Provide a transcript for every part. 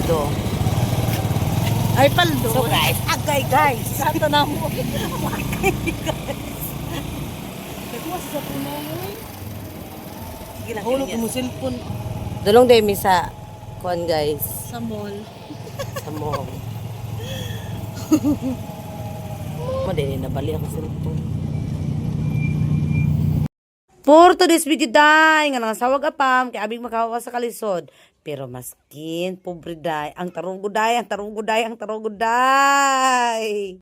paldo. Ay, paldo. So guys, agay guys. Sa ito na mo. Nagwas sa puno mo. Sige lang, Hulog kanya. mo cellphone Dulong demi sa kuan guys. sa mall. Sa mall. Madali na bali ako sa cellphone. For today's video day, nga nangasawag apam, kay abing makawa sa kalisod. Pero maskin, pobre day, ang taruguday, ang taruguday, ang taruguday.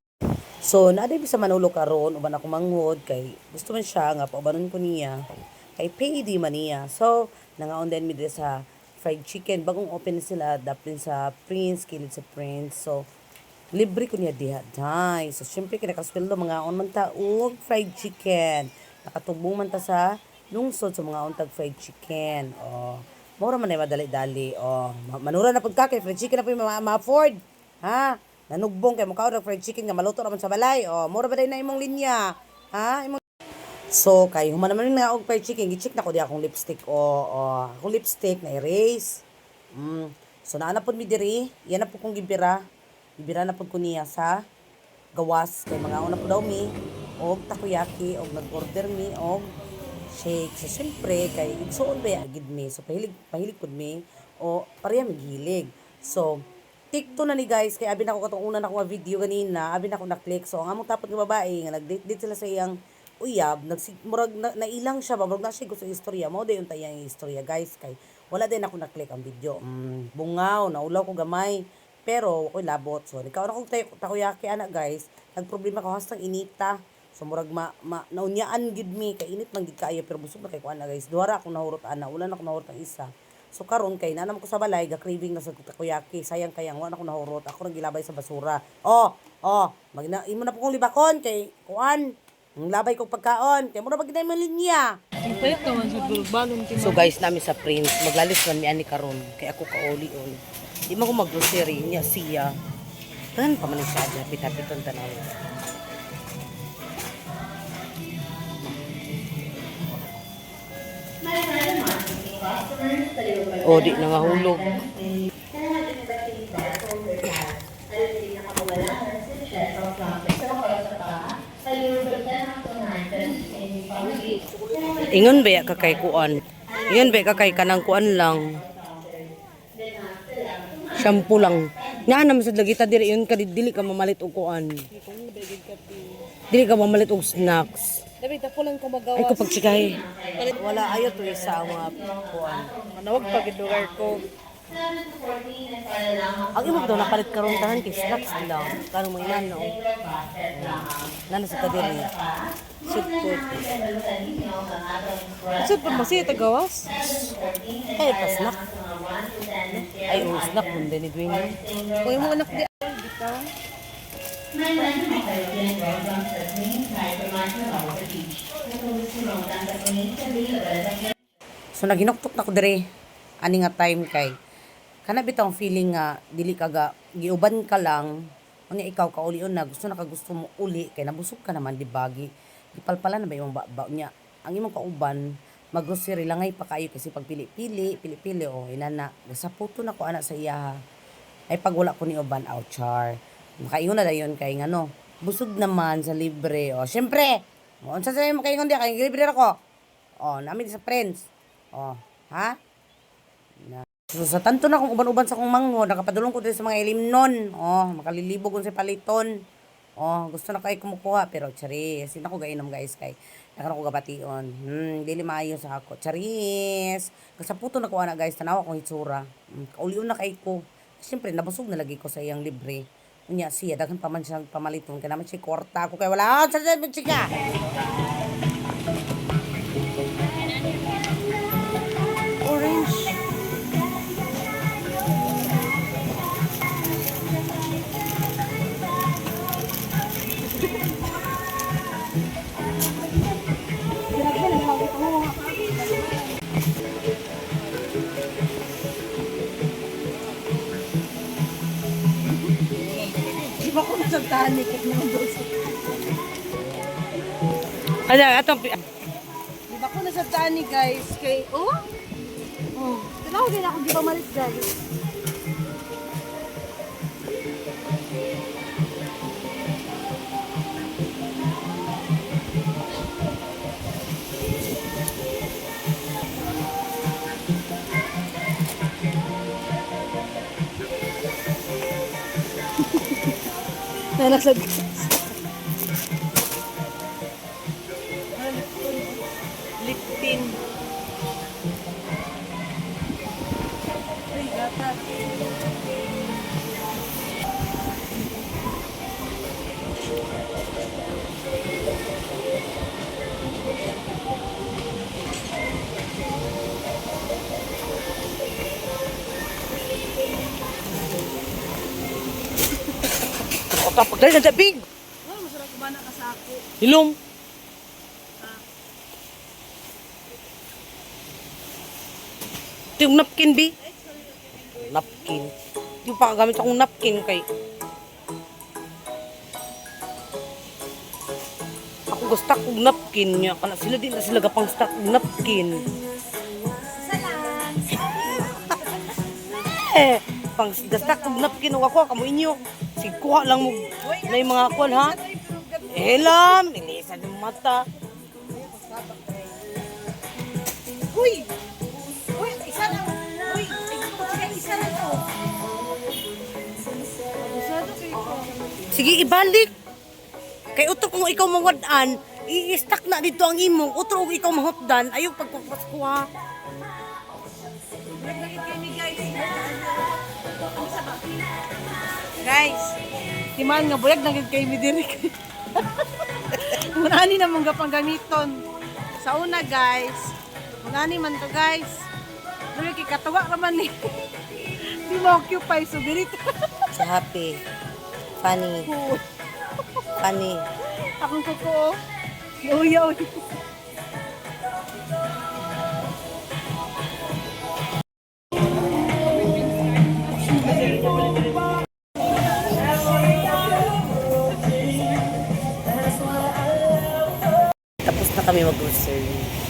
So, naaday sa Manolo karon uban ako manghod, kay gusto man siya, nga paubanon ko niya. Kay payday man niya. So, nangaon din mi sa fried chicken. Bagong open na sila, daplin sa Prince, kilid sa Prince. So, libre ko niya diha, day. So, syempre, kinakasweldo, mga on man taog fried chicken. Nakatubong man ta sa lungsod sa mga untag fried chicken. Oh, mura man ay madali-dali. Oh, manura na pud ka kay fried chicken na po ma-afford. Ha? Nanugbong kay mukha og fried chicken nga maluto naman sa balay. Oh, mura ba day na imong linya? Ha? Imong So, kay human naman nga og fried chicken, gi-check na ko di akong lipstick. Oh, akong lipstick na erase. So, naana pud mi diri, yan na po kong gibira. Gibira na pud ko niya sa gawas kay mga una po daw mi og takoyaki og nag-order mi og shake. So syempre kay igsuon ba agid mi. So pahilig pud mi o pareha maghilig. So TikTok na ni guys kay abi na ko katong una na ko nga video ganina, abi na ko na-click. So ang among tapos nga babae nga nag-date sila sa iyang uyab, murag nailang siya ba, murag na siya gusto istorya mo dayon tayang istorya guys kay wala din ako na-click ang video. Bungaw, naulaw ko gamay. Pero ako'y labot. So, ikaw na kong takoyaki anak guys. Nagproblema ko hastang inita. So, murag naunyaan gid mi. Kay init man gid kaayo. Pero busog na kay ko ana guys. Duhara akong nahurot ana. Wala na akong nahurot ang isa. So, karon kay nanam ko sa balay. Ga-craving na sa takoyaki. Sayang kayang. Wala na akong nahurot. Ako nang gilabay sa basura. Imo na po kong libakon. Kay kuan. Ang labay kong pagkaon. Kay mura pag-inay mo linya. Ang payat naman sa balon. So guys, namin sa Prince, maglalis man mi ani karon kay ako kaoli-oli. Di man ko mag-grocery niya siya. Tan pa man siya, hapit-hapiton tanaw. Oh, di na mahulog. Ingon ba ka kay kuan? Ingon ba ka kay kanang kuan lang? Shampoo lang. Nga naman sa lagita diri yun ka dili ka mamalit og kuan. Dili ka mamalit og snacks. Dabi tapulan ko magawas. Ay ko pagsikay. Wala ayo to sa mga kuan. Manawag pag lugar ko. Ang imo daw napalit karon tanan kay snacks lang. Kanang mo inan no. Nana sa kadiri. Soup food. Saan pa masaya tagawas? Ay pa snack. Ay snack mo din ni Dwayne. Kung mo anak di bitaw. So naginuktok na ko dire ani nga time kay kana bitaw feeling nga dili ka ga giuban ka lang unya ikaw ka ulion na gusto mo uli kay nabusog ka naman di bagi ipalpala na ba imong ba nya ang imong kauban maggrocery langay pa kayo kasi pag pili-pili o inana sa puto na ko ana sa iya ay pag wala ko ni uban out char makaingon na dayon kay ngano busog naman sa libre o syempre unsa sa mo kaingon di kay libre ako namin sa friends ha so, sa tanto na kung uban-uban sa kong mango, nakapadulong ko din sa mga ilimnon. Makalilibog ko sa paliton. Gusto na kayo kumukuha. Pero, charis. Hindi ako gainom guys. Kay, nakaroon ko gabation. Dili maayo sa ako. Charis. Kasi puto na ko na guys. Tanawa kong hitsura. Kaulion na kay ko. Siyempre, nabusog na lagi ko sa iyang libre. Unya, siya, daghan pa man siyang pamaliton. Kaya naman siya, kwarta ko. Kaya wala, sa chika. Orange. Di ba ko nasagtahan ni Kik ng dos? Ano, atong... Di ba ko nasabtaan ni guys kay tanaw din ako di ba malit guys. Nalasad. Lipin. Ay, gata. O tapos dahil na big. Oh, masarap ba na kasako? Hilom. Ito yung napkin, B. Napkin. Yung pakagamit akong napkin kay... Ako gusto akong napkin niya. Kana sila din na sila gapang stock napkin. Pang gastak kong napkin o ako, kamo inyo. Sigkuha lang mo na yung mga kuwan, ha? Elam, nilisan yung mata. Uy! Uy, isa lang. Uy, isa lang to. Abusado kayo ko. Sige, ibalik. Kay utro kung ikaw mawad-an, i-stack na dito ang imong. Utro kung ikaw mahotdan, ayaw pagpapasku, ha? Nagdagit kayo ni guys. Guys, timaan nga buyag naging kay mi diri. Munani na mong gapang gamiton. Sa una guys, munani man to guys. Dili kay katuwa ra man ni. Di mo occupy so diri. Si Happy. Funny. Funny. Akong kuko. Uyaw. Tapos na kami mag-grocery.